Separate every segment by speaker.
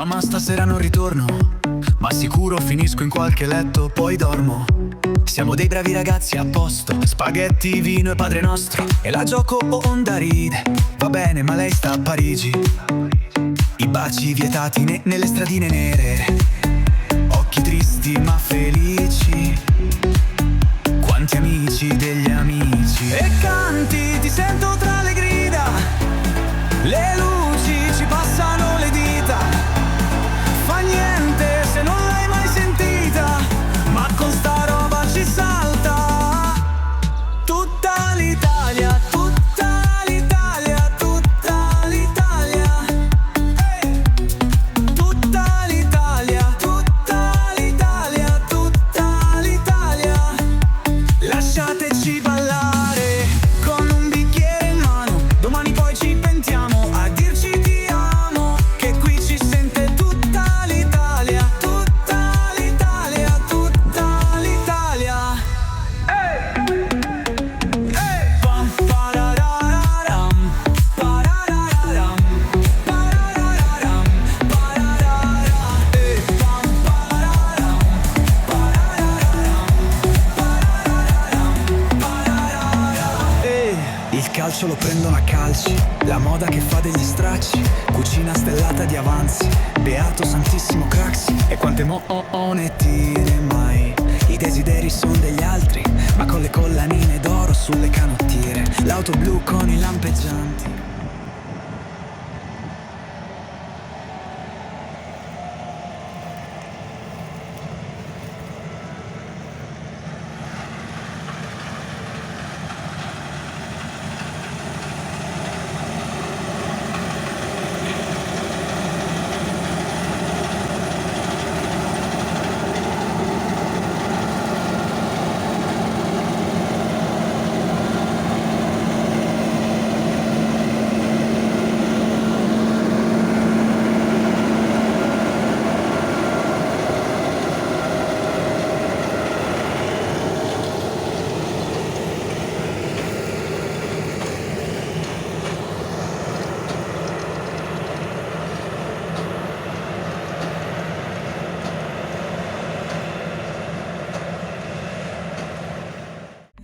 Speaker 1: Mamma stasera non ritorno, ma sicuro finisco in qualche letto, poi dormo. Siamo dei bravi ragazzi a posto, spaghetti, vino e Padre Nostro. E la gioco onda ride, va bene ma lei sta a Parigi. I baci vietati nelle stradine nere, occhi tristi ma felici. Quanti amici degli amici. E canti, ti sento tra le grida, le luci ci passano le dita. Fa niente se non l'hai mai sentita, ma con sta roba ci salta. Tutta l'Italia, tutta l'Italia, tutta l'Italia. Tutta l'Italia, tutta l'Italia, tutta l'Italia. Lasciateci ballare con un bicchiere in mano, domani poi ci pentiamo a dirci ti amo, che qui ci sente tutta l'Italia, tutta l'Italia, tutta l'Italia. Pam parararam, parararam, parararam, pararara. Pam pararam, il calcio lo prendono a calci, la moda che fa degli stracci, cucina stellata di avanzi, beato santissimo Craxi. E quante monetine mai, i desideri son degli altri, ma con le collanine d'oro sulle canottiere, l'auto blu con i lampeggianti.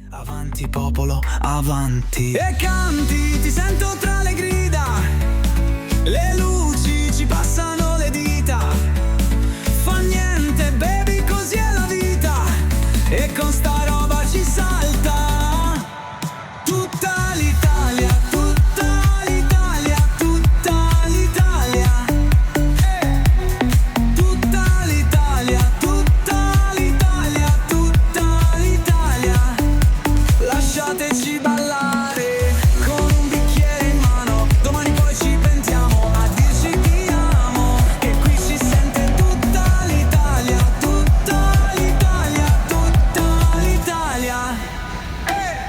Speaker 1: Avanti popolo, avanti. E canti, ti sento tra le grida, le luci ci passano le dita. Fa niente baby, così è la vita, e con sta roba ci salta. Tutta l'Italia, tutta l'Italia, tutta l'Italia. Tutta l'Italia, tutta l'Italia, tutta l'Italia. Lasciateci ballare con un bicchiere in mano, domani poi ci pentiamo a dirci ti amo, che qui si sente tutta l'Italia, tutta l'Italia, tutta l'Italia.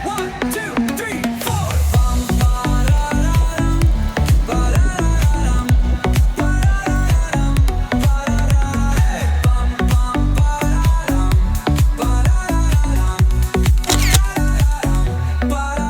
Speaker 1: One, two, three, four. Pam parararam, parararam, parararam, parararam. Pam pam pararam, parararam, parararam, parararam.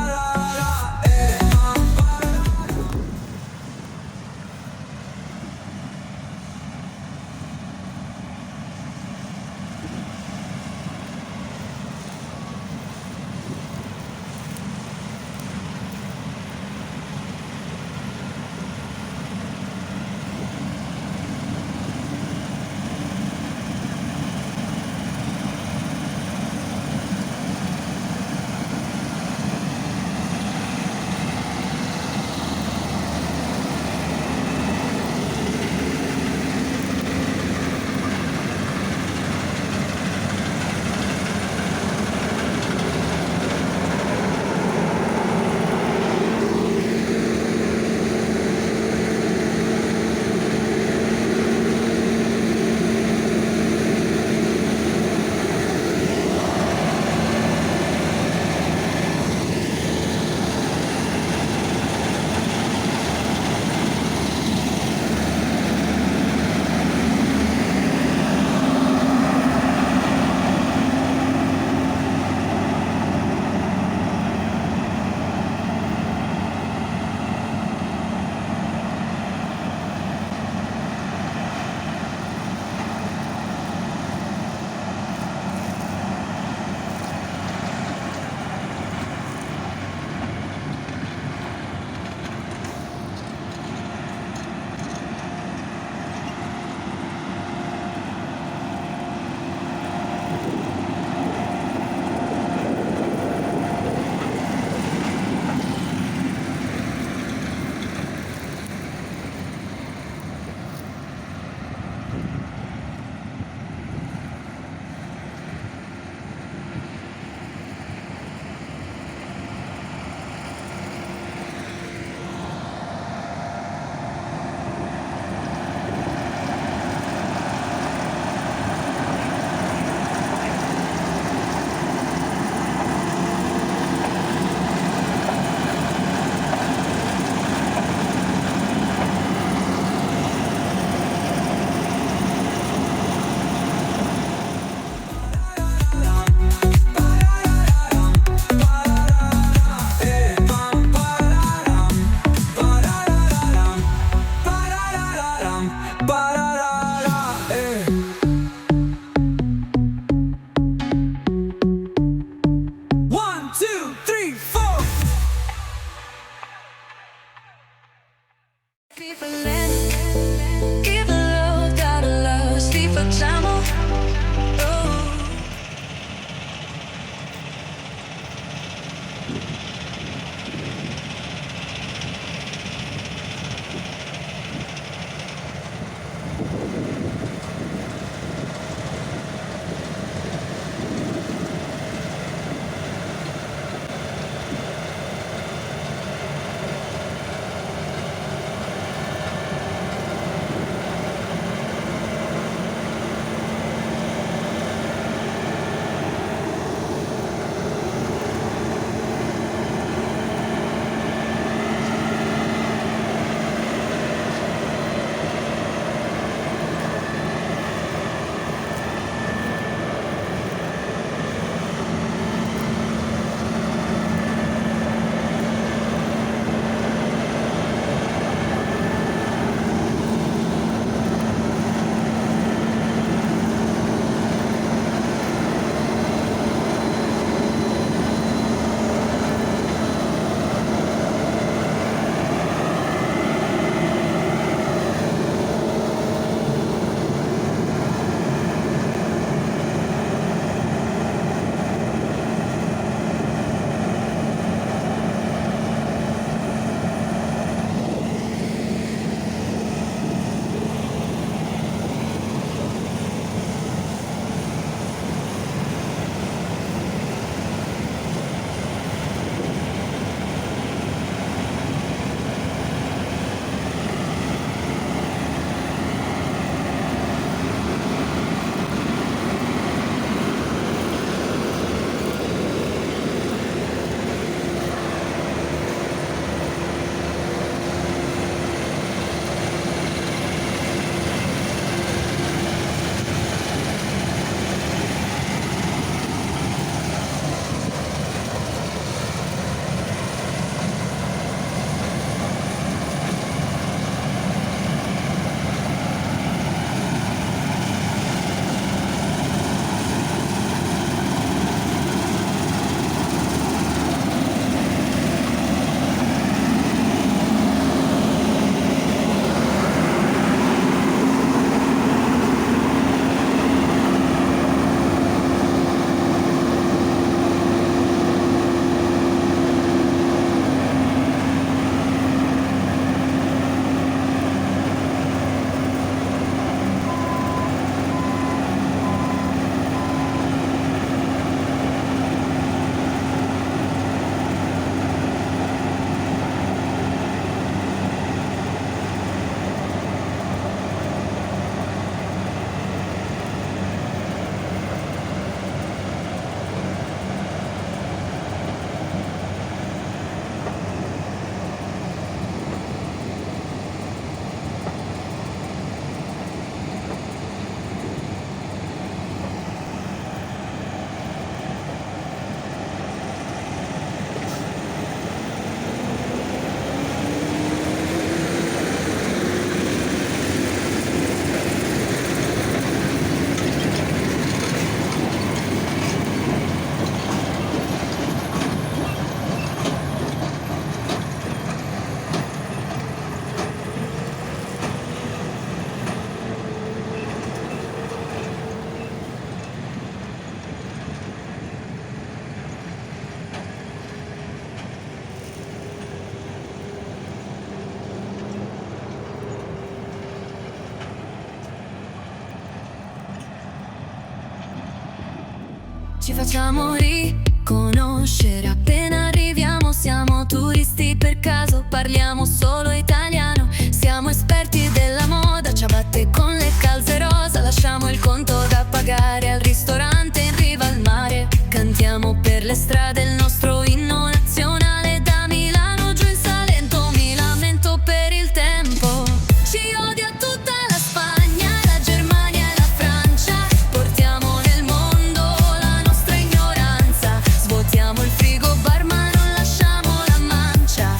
Speaker 2: facciamo riconoscere appena arriviamo. Siamo turisti per caso, parliamo solo italiano. Siamo esperti della moda, ciabatte con le calze rosa. Lasciamo il conto da pagare al ristorante in riva al mare. Cantiamo per le strade il nostro inno nazionale. Da Milano giù in Salento mi lamento per il tempo. Ci odia tutta la Spagna, la Germania e la Francia. Portiamo nel mondo la nostra ignoranza. Svuotiamo il frigo bar ma non lasciamo la mancia.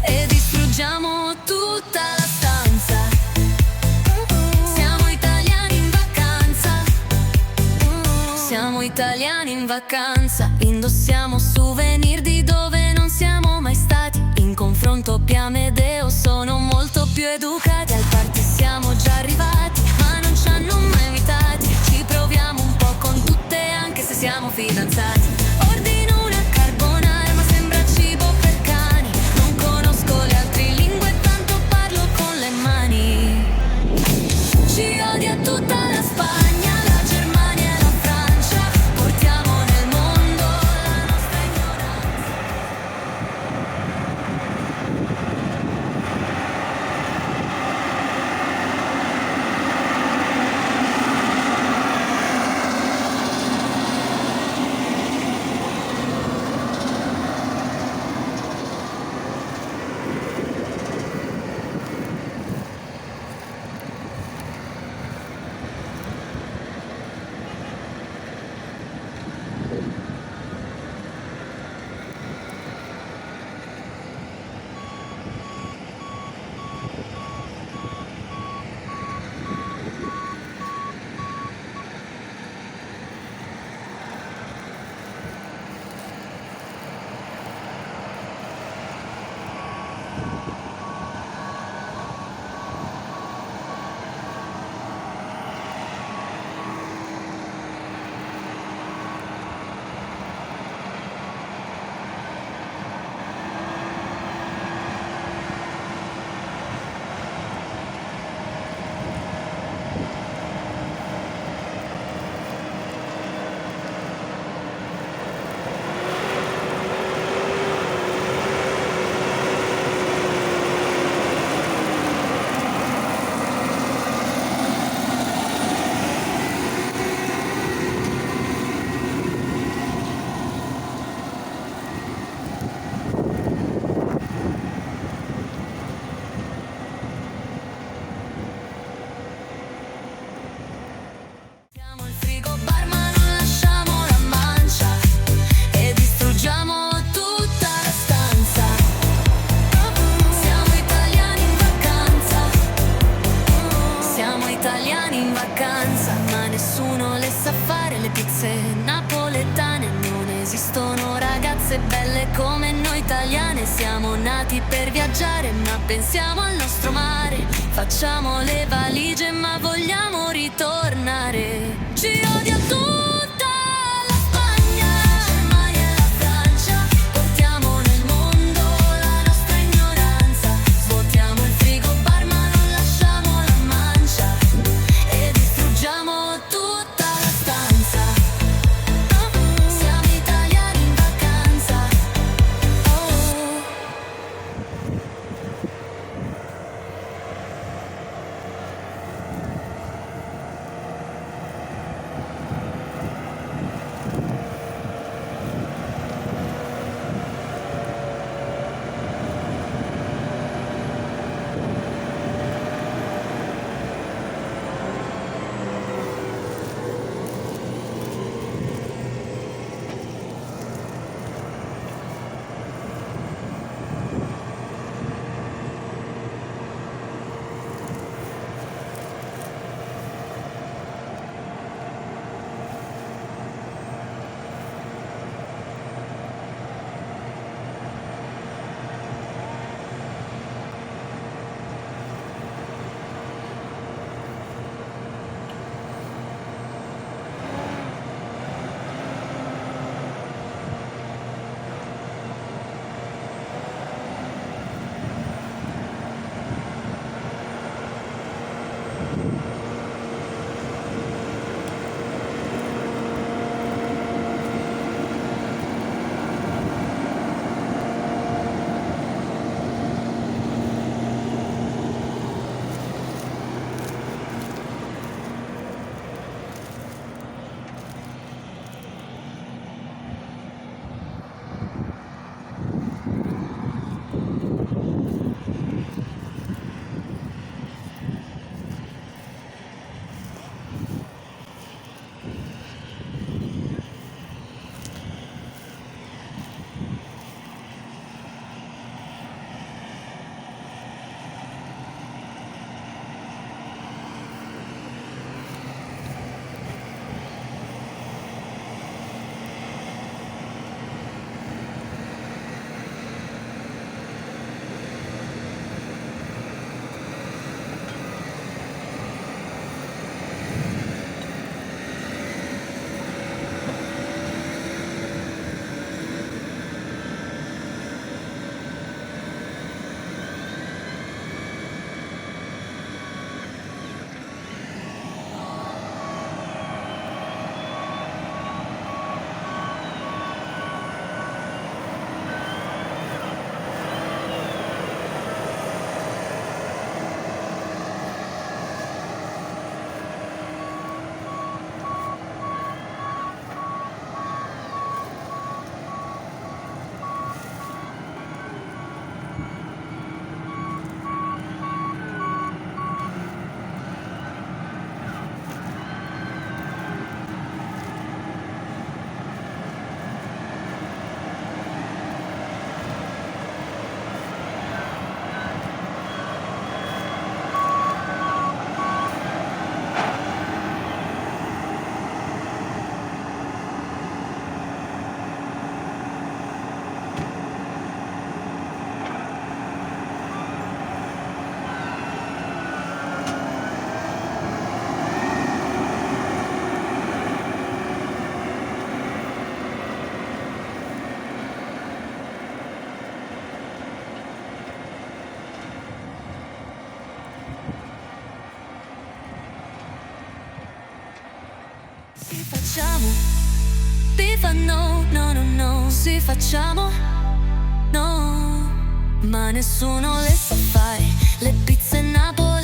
Speaker 2: E distruggiamo tutta la stanza. Siamo italiani in vacanza. Siamo italiani in vacanza. Indossiamo souvenir di dove non siamo mai stati. In confronto Pia Medeo sono molto più educati. Al party siamo già arrivati, ma non ci hanno mai invitati. Ci proviamo un po' con tutte anche se siamo fidanzati. Ordino una carbonara ma sembra cibo per cani. Non conosco le altre lingue, tanto parlo con le mani. Ci odia tutta la Spagna, la Germania e la Francia. Portiamo nel mondo la nostra ignoranza. Siamo il frigo bar ma non lasciamo la mancia. E distruggiamo tutta la stanza. Siamo italiani in vacanza. Siamo italiani in vacanza. Ma nessuno le sa fare le pizze napoletane. Non esistono ragazze belle come noi italiane. Siamo nati per viaggiare ma pensiamo al nostro mare. Facciamo le valigie ma vogliamo ritornare. Ci odia tutta la Spagna, la Germania e la Francia. Portiamo nel mondo la nostra ignoranza. Svuotiamo il frigo bar ma non lasciamo la mancia. E distruggiamo tutta la stanza. Siamo italiani in vacanza. Oh. Facciamo, FIFA no, no, no, no, si facciamo, no, ma nessuno le sa fare, le pizze napoletane.